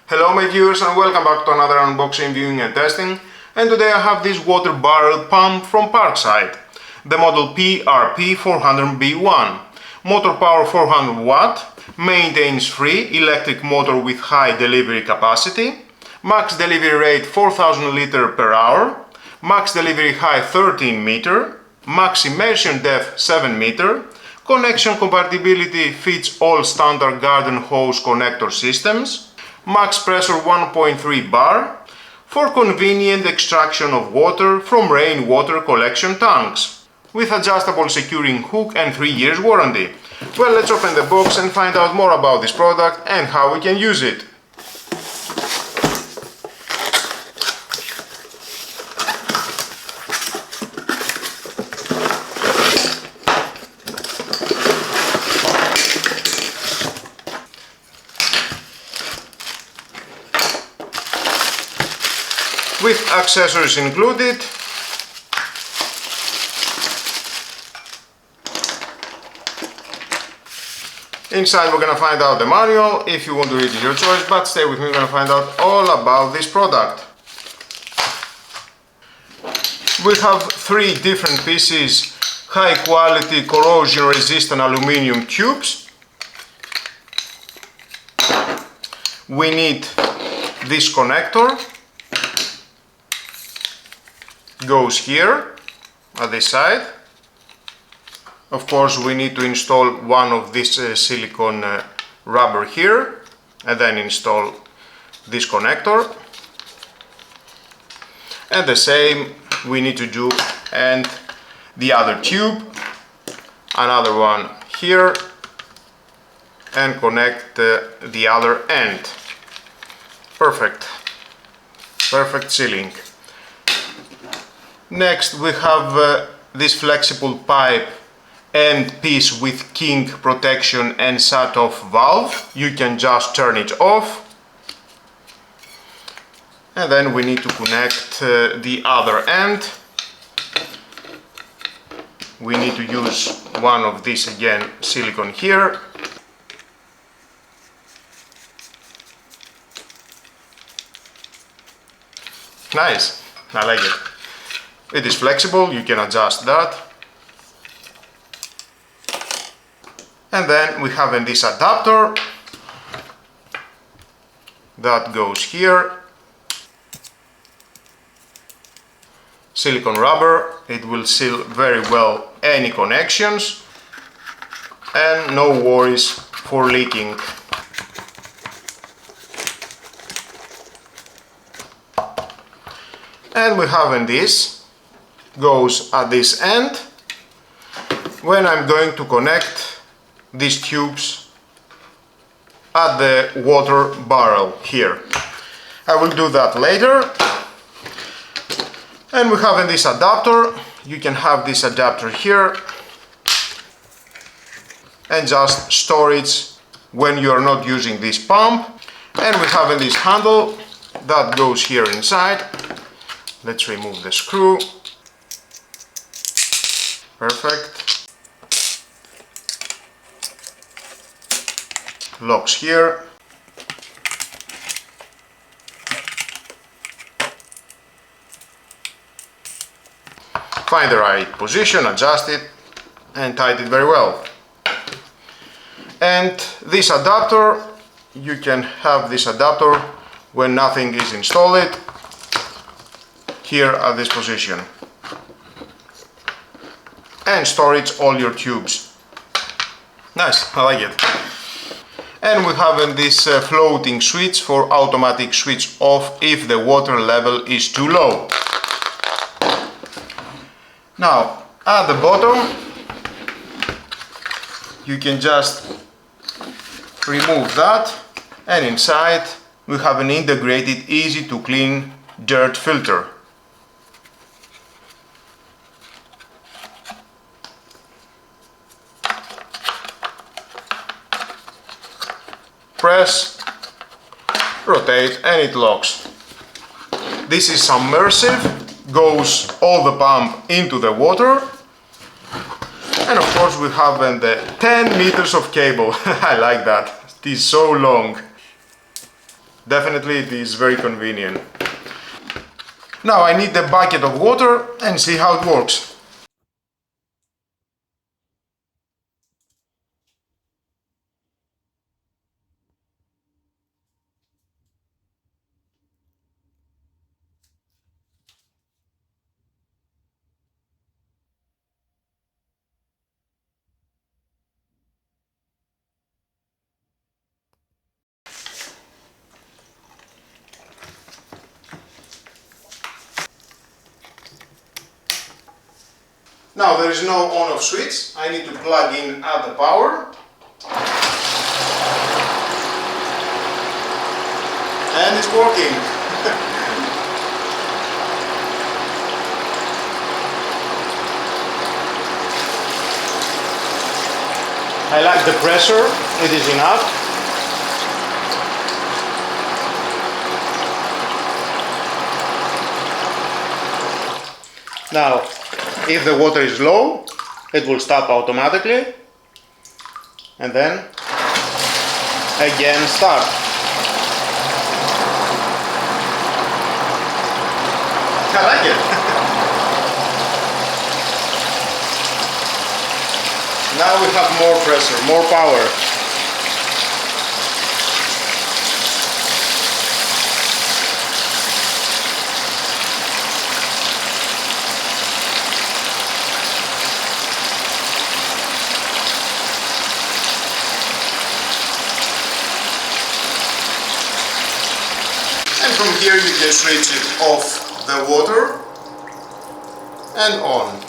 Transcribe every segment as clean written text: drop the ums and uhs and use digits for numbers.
Hello my viewers and welcome back to another unboxing, viewing and testing. And today I have this water barrel pump from Parkside, the model PRP 400B1. Motor power 400 watt, maintenance free, electric motor with high delivery capacity, max delivery rate 4000 liter per hour, max delivery height 13 meter, max immersion depth 7 meter, connection compatibility fits all standard garden hose connector systems, max pressure 1.3 bar, for convenient extraction of water from rainwater collection tanks, with adjustable securing hook and 3 years warranty. Well, let's open the box and find out more about this product and how we can use it. With accessories included. Inside we're gonna find out the manual. If you want to read it, your choice, but stay with me, we're gonna find out all about this product. We have 3 different pieces, high quality corrosion resistant aluminum tubes. We need this connector. Goes here at this side. Of course we need to install one of this silicone rubber here and then install this connector, and the same we need to do and the other tube, another one here, and connect the other end. Perfect sealing. Next we have this flexible pipe end piece with king protection and shut-off valve. You can just turn it off. And then we need to connect the other end. We need to use one of these again, silicone here. Nice, I like it. It is flexible, you can adjust that. And then we have this adapter that goes here. Silicone rubber, it will seal very well any connections and no worries for leaking. And we have this. Goes at this end when I'm going to connect these tubes at the water barrel here. I will do that later. And we have this adapter. You can have this adapter here and just store it when you are not using this pump. And we have this handle that goes here inside. Let's remove the screw. Perfect. Locks here. Find the right position, adjust it and tight it very well. And this adapter, you can have this adapter when nothing is installed here at this position. And storage all your tubes. Nice, I like it. And we have this floating switch for automatic switch off if the water level is too low. Now at the bottom you can just remove that, and inside we have an integrated easy to clean dirt filter. Press, rotate, and it locks. This is submersive, goes all the pump into the water, and of course we have the 10 meters of cable. I like that, it is so long. Definitely it is very convenient. Now I need a bucket of water and see how it works. Now there is no on-off switch, I need to plug in at the power. And it's working. I like the pressure, it is enough. Now, if the water is low, it will stop automatically, and then again start. I like it. Now we have more pressure, more power. And from here you can switch it off the water and on.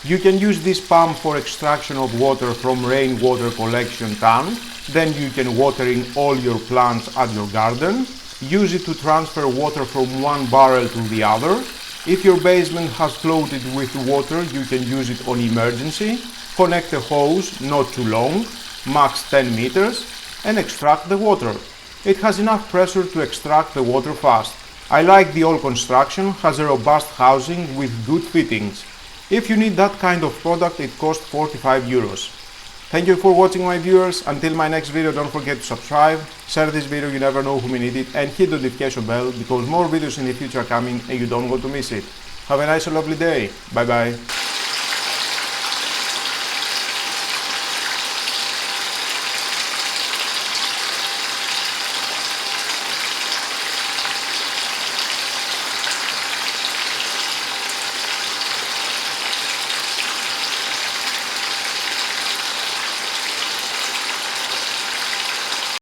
You can use this pump for extraction of water from rainwater collection tank. Then you can watering all your plants at your garden. Use it to transfer water from one barrel to the other. If your basement has flooded with water, you can use it on emergency. Connect a hose, not too long, max 10 meters, and extract the water. It has enough pressure to extract the water fast. I like the old construction, has a robust housing with good fittings. If you need that kind of product, it costs 45 euros. Thank you for watching, my viewers. Until my next video, don't forget to subscribe, share this video, you never know who may need it, and hit the notification bell because more videos in the future are coming and you don't want to miss it. Have a nice and lovely day. Bye bye.